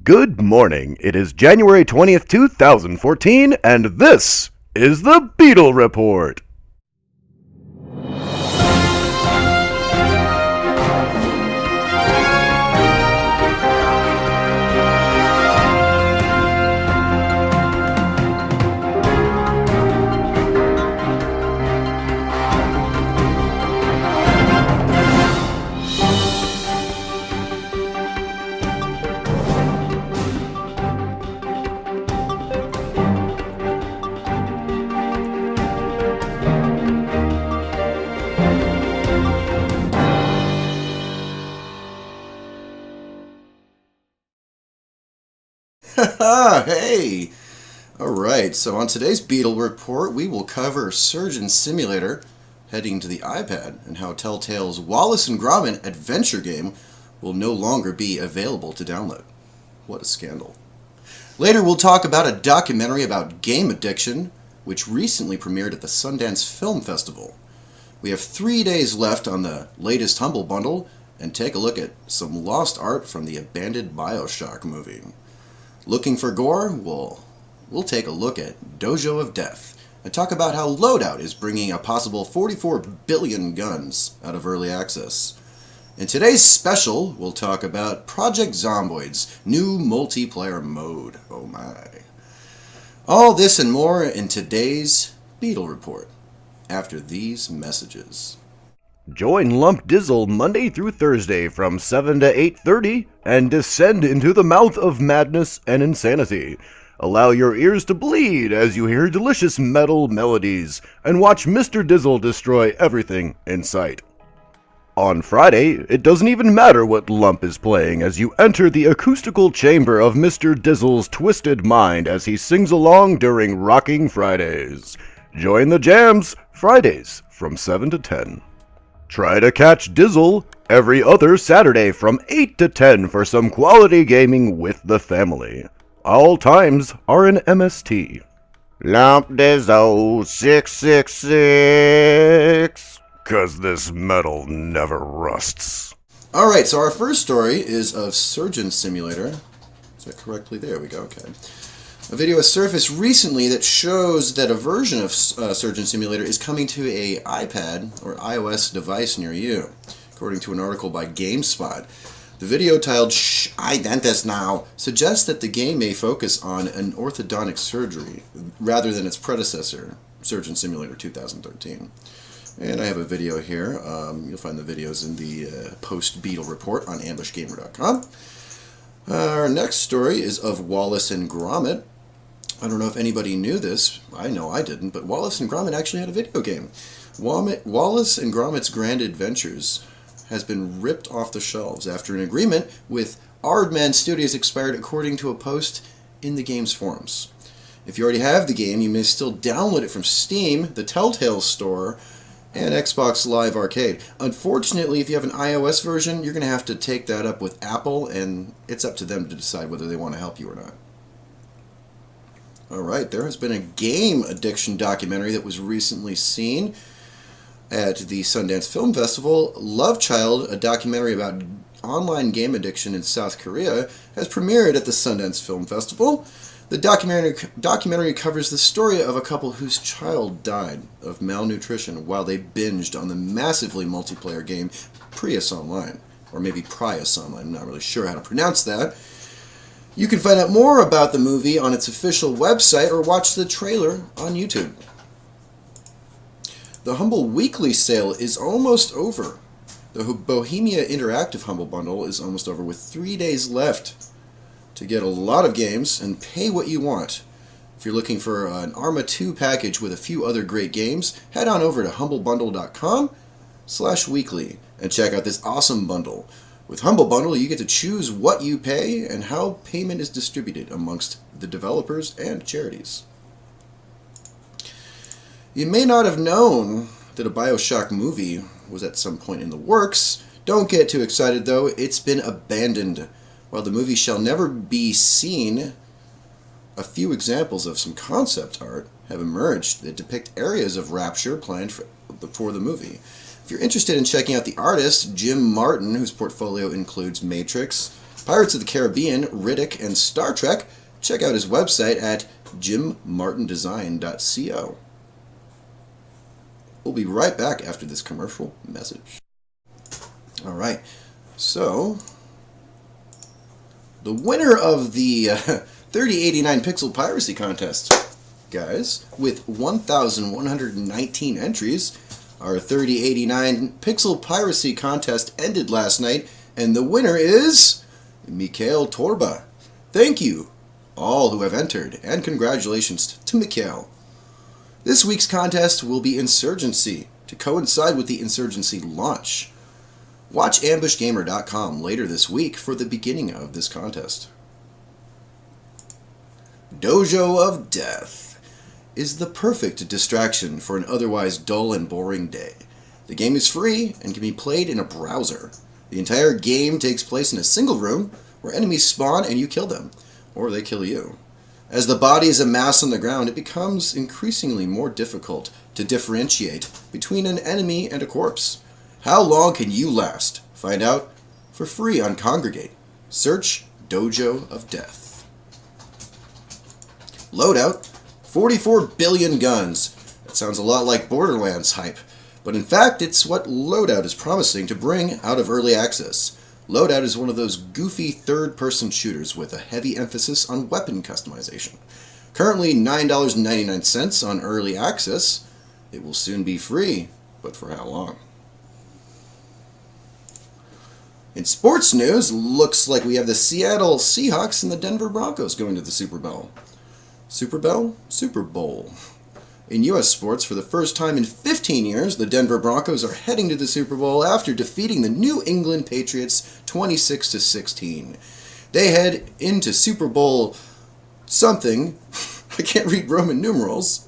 Good morning. It is January 20th, 2014, and this is the Beetle Report. Hey! Alright, so on today's Beetle Report, we will cover Surgeon Simulator, heading to the iPad, and how Telltale's Wallace and Gromit adventure game will no longer be available to download. What a scandal. Later, we'll talk about a documentary about game addiction, which recently premiered at the Sundance Film Festival. We have 3 days left on the latest Humble Bundle, and take a look at some lost art from the abandoned BioShock movie. Looking for gore? We'll take a look at Dojo of Death and talk about how Loadout is bringing a possible 44 billion guns out of early access. In today's special, we'll talk about Project Zomboid's new multiplayer mode. Oh my. All this and more in today's Beetle Report after these messages. Join Lump Dizzle Monday through Thursday from 7 to 8:30 and descend into the mouth of madness and insanity. Allow your ears to bleed as you hear delicious metal melodies and watch Mr. Dizzle destroy everything in sight. On Friday, it doesn't even matter what Lump is playing as you enter the acoustical chamber of Mr. Dizzle's twisted mind as he sings along during Rocking Fridays. Join the jams Fridays from 7 to 10. Try to catch Dizzle every other Saturday from 8 to 10 for some quality gaming with the family. All times are in MST. Lump Dizzle 666, 'cause this metal never rusts. Alright, so our first story is of Surgeon Simulator. Is that correctly? There we go, okay. A video has surfaced recently that shows that a version of Surgeon Simulator is coming to a iPad or iOS device near you, according to an article by GameSpot. The video titled "Shh, I Dentist Now" suggests that the game may focus on an orthodontic surgery rather than its predecessor, Surgeon Simulator 2013. And I have a video here. You'll find the videos in the post-Beetle Report on ambushgamer.com. Our next story is of Wallace and Gromit. I don't know if anybody knew this. I know I didn't, but Wallace and Gromit actually had a video game. Wallace and Gromit's Grand Adventures has been ripped off the shelves after an agreement with Aardman Studios expired, according to a post in the game's forums. If you already have the game, you may still download it from Steam, the Telltale store, and Xbox Live Arcade. Unfortunately, if you have an iOS version, you're going to have to take that up with Apple, and it's up to them to decide whether they want to help you or not. Alright, there has been a game addiction documentary that was recently seen at the Sundance Film Festival. Love Child, a documentary about online game addiction in South Korea, has premiered at the Sundance Film Festival. The documentary covers the story of a couple whose child died of malnutrition while they binged on the massively multiplayer game Prius Online, or maybe Prius Online, I'm not really sure how to pronounce that. You can find out more about the movie on its official website or watch the trailer on YouTube. The Humble Weekly sale is almost over. The Bohemia Interactive Humble Bundle is almost over with 3 days left to get a lot of games and pay what you want. If you're looking for an Arma 2 package with a few other great games, head on over to humblebundle.com/weekly and check out this awesome bundle. With Humble Bundle, you get to choose what you pay and how payment is distributed amongst the developers and charities. You may not have known that a BioShock movie was at some point in the works. Don't get too excited though, it's been abandoned. While the movie shall never be seen, a few examples of some concept art have emerged that depict areas of Rapture planned for the movie. If you're interested in checking out the artist, Jim Martin, whose portfolio includes Matrix, Pirates of the Caribbean, Riddick, and Star Trek, check out his website at jimmartindesign.co. We'll be right back after this commercial message. Alright, so the winner of the 3089 Pixel Piracy Contest, guys, with 1,119 entries, our 3089 Pixel Piracy Contest ended last night, and the winner is Mikhail Torba. Thank you, all who have entered, and congratulations to Mikhail. This week's contest will be Insurgency, to coincide with the Insurgency launch. Watch ambushgamer.com later this week for the beginning of this contest. Dojo of Death is the perfect distraction for an otherwise dull and boring day. The game is free and can be played in a browser. The entire game takes place in a single room where enemies spawn and you kill them, or they kill you. As the bodies amass on the ground, it becomes increasingly more difficult to differentiate between an enemy and a corpse. How long can you last? Find out for free on Congregate. Search Dojo of Death. Loadout, 44 billion guns. That sounds a lot like Borderlands hype, but in fact it's what Loadout is promising to bring out of early access. Loadout is one of those goofy third-person shooters with a heavy emphasis on weapon customization. Currently $9.99 on early access. It will soon be free, but for how long? In sports news, looks like we have the Seattle Seahawks and the Denver Broncos going to the Super Bowl. Super Bowl. In U.S. sports, for the first time in 15 years, the Denver Broncos are heading to the Super Bowl after defeating the New England Patriots 26-16. They head into Super Bowl something. I can't read Roman numerals.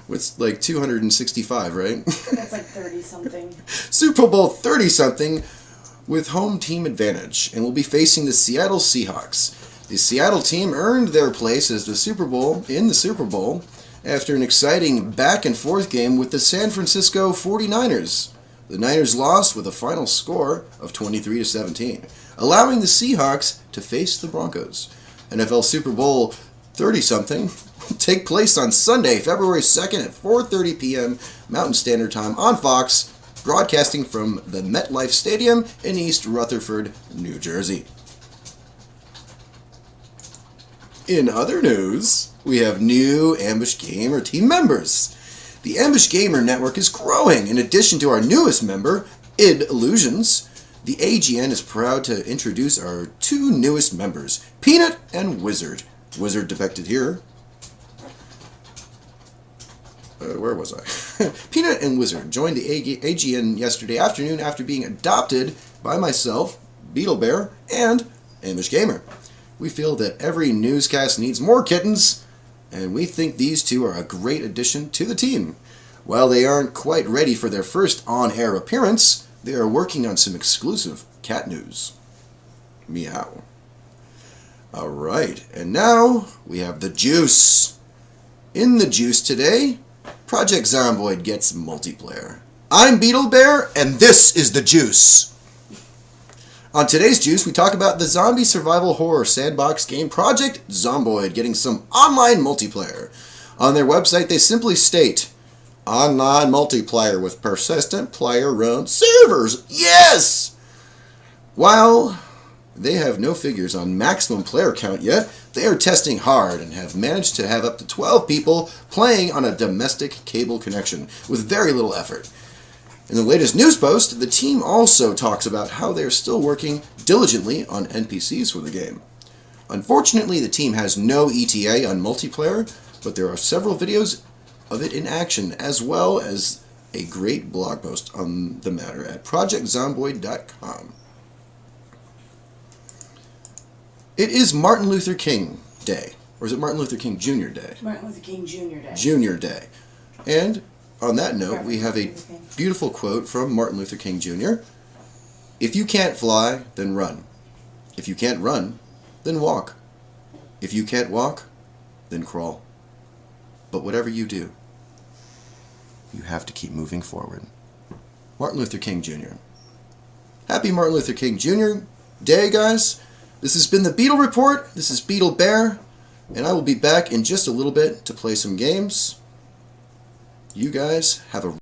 It's like 265, right? That's like 30-something. Super Bowl 30-something with home team advantage, and will be facing the Seattle Seahawks. The Seattle team earned their place as the Super Bowl after an exciting back-and-forth game with the San Francisco 49ers. The Niners lost with a final score of 23-17, allowing the Seahawks to face the Broncos. NFL Super Bowl 30-something will take place on Sunday, February 2nd at 4:30 p.m. Mountain Standard Time on Fox, broadcasting from the MetLife Stadium in East Rutherford, New Jersey. In other news, we have new Ambush Gamer team members. The Ambush Gamer network is growing. In addition to our newest member, id Illusions, the AGN is proud to introduce our two newest members, Peanut and Wizard. Wizard depicted here. Where was I? Peanut and Wizard joined the AGN yesterday afternoon after being adopted by myself, Beetlebear, and Ambush Gamer. We feel that every newscast needs more kittens, and we think these two are a great addition to the team. While they aren't quite ready for their first on-air appearance, they are working on some exclusive cat news. Meow. Alright, and now we have the juice. In the juice today, Project Zomboid gets multiplayer. I'm Beetlebear, and this is the juice. On today's Juice, we talk about the zombie survival horror sandbox game Project Zomboid getting some online multiplayer. On their website, they simply state, online multiplayer with persistent player-run servers. Yes! While they have no figures on maximum player count yet, they are testing hard and have managed to have up to 12 people playing on a domestic cable connection with very little effort. In the latest news post, the team also talks about how they are still working diligently on NPCs for the game. Unfortunately, the team has no ETA on multiplayer, but there are several videos of it in action, as well as a great blog post on the matter at projectzomboid.com. It is Martin Luther King Day. Or is it Martin Luther King Jr. Day? Martin Luther King Jr. Day. Jr. Day. And on that note, we have a beautiful quote from Martin Luther King Jr. If you can't fly, then run. If you can't run, then walk. If you can't walk, then crawl. But whatever you do, you have to keep moving forward. Martin Luther King Jr. Happy Martin Luther King Jr. Day, guys. This has been the Beetle Report. This is Beetlebear, and I will be back in just a little bit to play some games. You guys have a